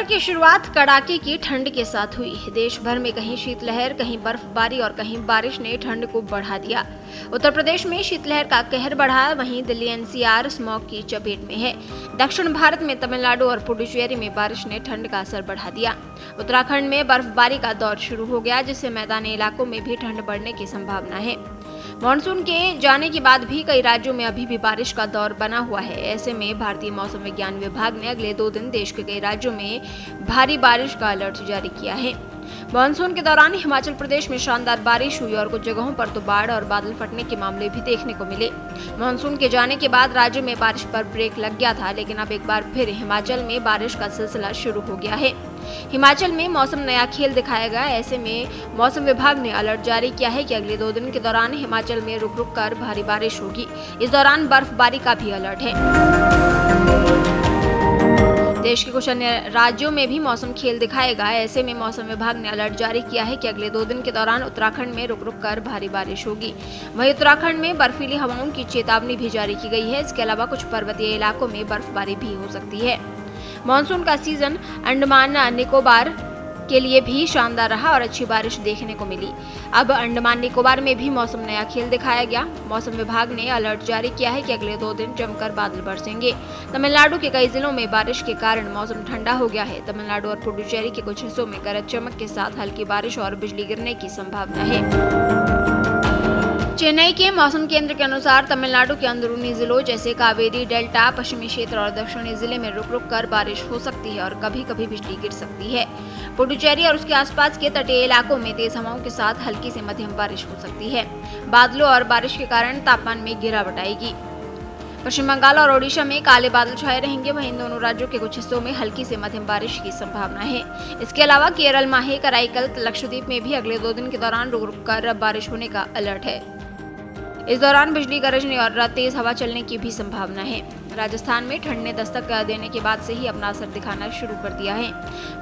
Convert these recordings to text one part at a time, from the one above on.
की शुरुआत कड़ाके की ठंड के साथ हुई। देश भर में कहीं शीतलहर, कहीं बर्फबारी और कहीं बारिश ने ठंड को बढ़ा दिया। उत्तर प्रदेश में शीतलहर का कहर बढ़ा, वहीं दिल्ली एनसीआर स्मॉग की चपेट में है। दक्षिण भारत में तमिलनाडु और पुडुचेरी में बारिश ने ठंड का असर बढ़ा दिया। उत्तराखंड में बर्फबारी का दौर शुरू हो गया, जिससे मैदानी इलाकों में भी ठंड बढ़ने की संभावना है। मानसून के जाने के बाद भी कई राज्यों में अभी भी बारिश का दौर बना हुआ है। ऐसे में भारतीय मौसम विज्ञान विभाग ने अगले 2 दिन देश के कई राज्यों में भारी बारिश का अलर्ट जारी किया है। मानसून के दौरान हिमाचल प्रदेश में शानदार बारिश हुई और कुछ जगहों पर तो बाढ़ और बादल फटने के मामले भी देखने को मिले। मानसून के जाने के बाद राज्य में बारिश पर ब्रेक लग गया था, लेकिन अब एक बार फिर हिमाचल में बारिश का सिलसिला शुरू हो गया है। हिमाचल में मौसम नया खेल दिखाएगा। ऐसे में मौसम विभाग ने अलर्ट जारी किया है कि अगले 2 दिन के दौरान हिमाचल में रुक रुक कर भारी बारिश होगी। इस दौरान बर्फबारी का भी अलर्ट है। देश के कुछ अन्य राज्यों में भी मौसम खेल दिखाएगा। ऐसे में मौसम विभाग ने अलर्ट जारी किया है कि अगले 2 दिन के दौरान उत्तराखंड में रुक रुक कर भारी बारिश होगी। वहीं उत्तराखंड में बर्फीली हवाओं की चेतावनी भी जारी की गई है। इसके अलावा कुछ पर्वतीय इलाकों में बर्फबारी भी हो सकती है। मानसून का सीजन अंडमान निकोबार के लिए भी शानदार रहा और अच्छी बारिश देखने को मिली। अब अंडमान निकोबार में भी मौसम नया खेल दिखाया गया। मौसम विभाग ने अलर्ट जारी किया है कि अगले 2 दिन जमकर बादल बरसेंगे। तमिलनाडु के कई जिलों में बारिश के कारण मौसम ठंडा हो गया है। तमिलनाडु और पुडुचेरी के कुछ हिस्सों में गरज चमक के साथ हल्की बारिश और बिजली गिरने की संभावना है। चेन्नई के मौसम केंद्र के अनुसार तमिलनाडु के अंदरूनी जिलों जैसे कावेरी डेल्टा, पश्चिमी क्षेत्र और दक्षिणी जिले में रुक रुक कर बारिश हो सकती है और कभी कभी बिजली गिर सकती है। पुडुचेरी और उसके आसपास के तटीय इलाकों में तेज हवाओं के साथ हल्की से मध्यम बारिश हो सकती है। बादलों और बारिश के कारण तापमान में गिरावट आएगी। पश्चिम बंगाल और ओडिशा में काले बादल छाए रहेंगे। वहीं इन दोनों राज्यों के कुछ हिस्सों में हल्की से मध्यम बारिश की संभावना है। इसके अलावा केरल, माहे, कराईकल, लक्षद्वीप में भी अगले 2 दिन के दौरान रुक रुक कर बारिश होने का अलर्ट है। इस दौरान बिजली गरजने और तेज हवा चलने की भी संभावना है। राजस्थान में ठंड ने दस्तक देने के बाद से ही अपना असर दिखाना शुरू कर दिया है।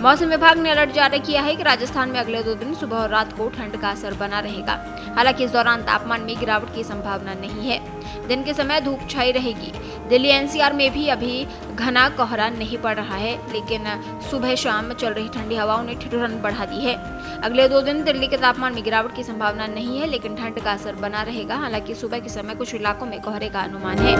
मौसम विभाग ने अलर्ट जारी किया है कि राजस्थान में अगले 2 दिन सुबह और रात को ठंड का असर बना रहेगा। हालांकि इस दौरान तापमान में गिरावट की संभावना नहीं है। दिन के समय धूप छाई रहेगी। दिल्ली एनसीआर में भी अभी घना कोहरा नहीं पड़ रहा है, लेकिन सुबह शाम चल रही ठंडी हवाओं ने ठिठुरन बढ़ा दी है। अगले 2 दिन दिल्ली के तापमान में गिरावट की संभावना नहीं है, लेकिन ठंड का असर बना रहेगा। हालांकि सुबह के समय कुछ इलाकों में कोहरे का अनुमान है।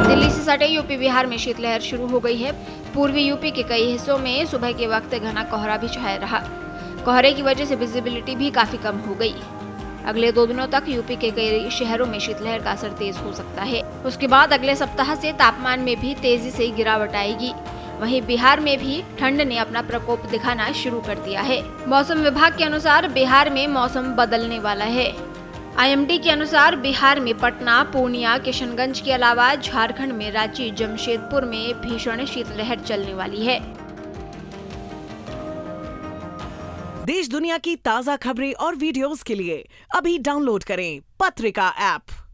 दिल्ली से सटे यूपी बिहार में शीतलहर शुरू हो गई है। पूर्वी यूपी के कई हिस्सों में सुबह के वक्त घना कोहरा भी छाया रहा। कोहरे की वजह से विजिबिलिटी भी काफी कम हो गई। अगले 2 दिनों तक यूपी के कई शहरों में शीतलहर का असर तेज हो सकता है। उसके बाद अगले सप्ताह से तापमान में भी तेजी से गिरावट आएगी। वहीं बिहार में भी ठंड ने अपना प्रकोप दिखाना शुरू कर दिया है। मौसम विभाग के अनुसार बिहार में मौसम बदलने वाला है। आईएमडी के अनुसार बिहार में पटना, पूर्णिया, किशनगंज के अलावा झारखंड में रांची, जमशेदपुर में भीषण शीतलहर चलने वाली है। देश दुनिया की ताज़ा खबरें और वीडियोस के लिए अभी डाउनलोड करें पत्रिका ऐप।